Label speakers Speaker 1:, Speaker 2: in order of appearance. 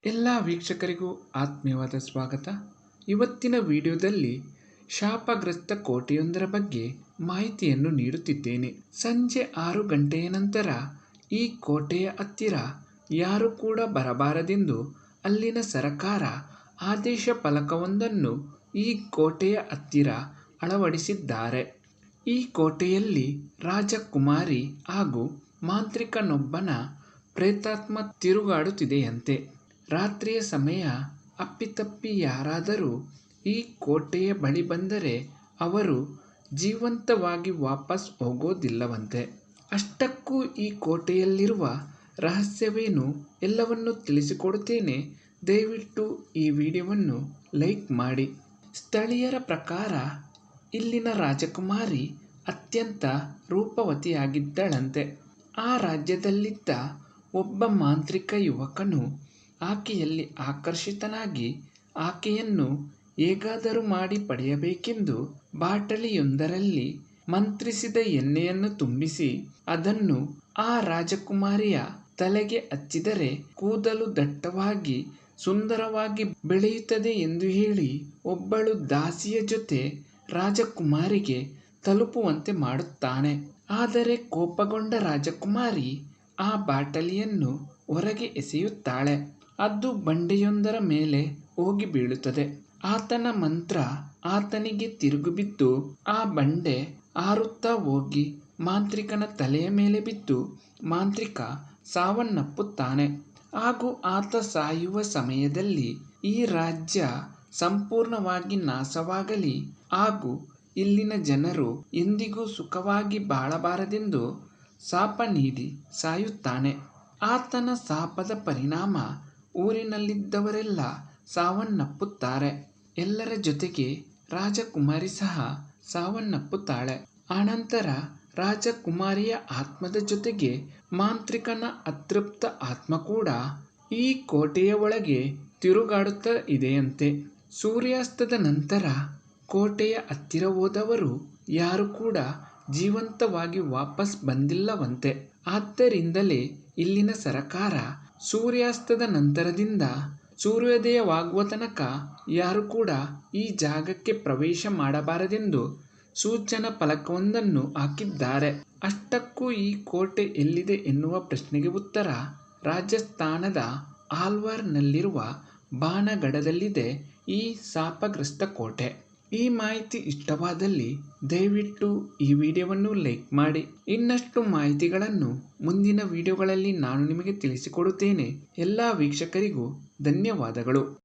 Speaker 1: ಎಲ್ಲ ವೀಕ್ಷಕರಿಗೂ ಆತ್ಮೀಯವಾದ ಸ್ವಾಗತ. ಇವತ್ತಿನ ವಿಡಿಯೋದಲ್ಲಿ ಶಾಪಗ್ರಸ್ತ ಕೋಟೆಯೊಂದರ ಬಗ್ಗೆ ಮಾಹಿತಿಯನ್ನು ನೀಡುತ್ತಿದ್ದೇನೆ. ಸಂಜೆ 6 ಗಂಟೆಯ ನಂತರ ಈ ಕೋಟೆಯ ಹತ್ತಿರ ಯಾರು ಕೂಡ ಬರಬಾರದೆಂದು ಅಲ್ಲಿನ ಸರಕಾರ ಆದೇಶ ಫಲಕವೊಂದನ್ನು ಈ ಕೋಟೆಯ ಹತ್ತಿರ ಅಳವಡಿಸಿದ್ದಾರೆ. ಈ ಕೋಟೆಯಲ್ಲಿ ರಾಜಕುಮಾರಿ ಹಾಗೂ ಮಾಂತ್ರಿಕನೊಬ್ಬನ ಪ್ರೇತಾತ್ಮ ತಿರುಗಾಡುತ್ತಿದೆಯಂತೆ. ರಾತ್ರಿಯ ಸಮಯ ಅಪ್ಪಿತಪ್ಪಿ ಯಾರಾದರೂ ಈ ಕೋಟೆಯ ಬಳಿ ಬಂದರೆ ಅವರು ಜೀವಂತವಾಗಿ ವಾಪಸ್ ಹೋಗೋದಿಲ್ಲವಂತೆ. ಅಷ್ಟಕ್ಕೂ ಈ ಕೋಟೆಯಲ್ಲಿರುವ ರಹಸ್ಯವೇನು ಎಲ್ಲವನ್ನು ತಿಳಿಸಿಕೊಡುತ್ತೇನೆ. ದಯವಿಟ್ಟು ಈ ವಿಡಿಯೋವನ್ನು ಲೈಕ್ ಮಾಡಿ. ಸ್ಥಳೀಯರ ಪ್ರಕಾರ ಇಲ್ಲಿನ ರಾಜಕುಮಾರಿ ಅತ್ಯಂತ ರೂಪವತಿಯಾಗಿದ್ದಳಂತೆ. ಆ ರಾಜ್ಯದಲ್ಲಿದ್ದ ಒಬ್ಬ ಮಾಂತ್ರಿಕ ಯುವಕನು ಆಕೆಯಲ್ಲಿ ಆಕರ್ಷಿತನಾಗಿ ಆಕೆಯನ್ನು ಹೇಗಾದರೂ ಮಾಡಿ ಪಡೆಯಬೇಕೆಂದು ಬಾಟಲಿಯೊಂದರಲ್ಲಿ ಮಂತ್ರಿಸಿದ ಎಣ್ಣೆಯನ್ನು ತುಂಬಿಸಿ ಅದನ್ನು ಆ ರಾಜಕುಮಾರಿಯ ತಲೆಗೆ ಹಚ್ಚಿದರೆ ಕೂದಲು ದಟ್ಟವಾಗಿ ಸುಂದರವಾಗಿ ಬೆಳೆಯುತ್ತದೆ ಎಂದು ಹೇಳಿ ಒಬ್ಬಳು ದಾಸಿಯ ಜೊತೆ ರಾಜಕುಮಾರಿಗೆ ತಲುಪುವಂತೆ ಮಾಡುತ್ತಾನೆ. ಆದರೆ ಕೋಪಗೊಂಡ ರಾಜಕುಮಾರಿ ಆ ಬಾಟಲಿಯನ್ನು ಹೊರಗೆ ಎಸೆಯುತ್ತಾಳೆ. ಅದು ಬಂಡೆಯೊಂದರ ಮೇಲೆ ಹೋಗಿ ಬೀಳುತ್ತದೆ. ಆತನ ಮಂತ್ರ ಆತನಿಗೆ ತಿರುಗಿಬಿದ್ದು ಆ ಬಂಡೆ ಹಾರುತ್ತಾ ಹೋಗಿ ಮಾಂತ್ರಿಕನ ತಲೆಯ ಮೇಲೆ ಬಿದ್ದು ಮಾಂತ್ರಿಕ ಸಾವನ್ನಪ್ಪುತ್ತಾನೆ. ಹಾಗೂ ಆತ ಸಾಯುವ ಸಮಯದಲ್ಲಿ ಈ ರಾಜ್ಯ ಸಂಪೂರ್ಣವಾಗಿ ನಾಶವಾಗಲಿ ಹಾಗೂ ಇಲ್ಲಿನ ಜನರು ಎಂದಿಗೂ ಸುಖವಾಗಿ ಬಾಳಬಾರದೆಂದು ಶಾಪ ನೀಡಿ ಸಾಯುತ್ತಾನೆ. ಆತನ ಶಾಪದ ಪರಿಣಾಮ ಊರಿನಲ್ಲಿದ್ದವರೆಲ್ಲ ಸಾವನ್ನಪ್ಪುತ್ತಾರೆ. ಎಲ್ಲರ ಜೊತೆಗೆ ರಾಜಕುಮಾರಿ ಸಹ ಸಾವನ್ನಪ್ಪುತ್ತಾಳೆ. ಅನಂತರ ರಾಜಕುಮಾರಿಯ ಆತ್ಮದ ಜೊತೆಗೆ ಮಾಂತ್ರಿಕನ ಅತೃಪ್ತ ಆತ್ಮ ಕೂಡ ಈ ಕೋಟೆಯ ಒಳಗೆ ತಿರುಗಾಡುತ್ತಾ ಇದೆಯಂತೆ. ಸೂರ್ಯಾಸ್ತದ ನಂತರ ಕೋಟೆಯ ಹತ್ತಿರ ಹೋದವರು ಯಾರು ಕೂಡ ಜೀವಂತವಾಗಿ ವಾಪಸ್ ಬಂದಿಲ್ಲವಂತೆ. ಆದ್ದರಿಂದಲೇ ಇಲ್ಲಿನ ಸರಕಾರ ಸೂರ್ಯಾಸ್ತದ ನಂತರದಿಂದ ಸೂರ್ಯೋದಯವಾಗುವ ತನಕ ಯಾರು ಕೂಡ ಈ ಜಾಗಕ್ಕೆ ಪ್ರವೇಶ ಮಾಡಬಾರದೆಂದು ಸೂಚನಾ ಫಲಕವೊಂದನ್ನು ಹಾಕಿದ್ದಾರೆ. ಅಷ್ಟಕ್ಕೂ ಈ ಕೋಟೆ ಎಲ್ಲಿದೆ ಎನ್ನುವ ಪ್ರಶ್ನೆಗೆ ಉತ್ತರ ರಾಜಸ್ಥಾನದ ಆಲ್ವಾರ್ನಲ್ಲಿರುವ ಬಾಣಗಢದಲ್ಲಿದೆ ಈ ಶಾಪಗ್ರಸ್ತ ಕೋಟೆ. ಈ ಮಾಹಿತಿ ಇಷ್ಟವಾದಲ್ಲಿ ದಯವಿಟ್ಟು ಈ ವಿಡಿಯೋವನ್ನು ಲೈಕ್ ಮಾಡಿ. ಇನ್ನಷ್ಟು ಮಾಹಿತಿಗಳನ್ನು ಮುಂದಿನ ವಿಡಿಯೋಗಳಲ್ಲಿ ನಾನು ನಿಮಗೆ ತಿಳಿಸಿಕೊಡುತ್ತೇನೆ. ಎಲ್ಲ ವೀಕ್ಷಕರಿಗೂ ಧನ್ಯವಾದಗಳು.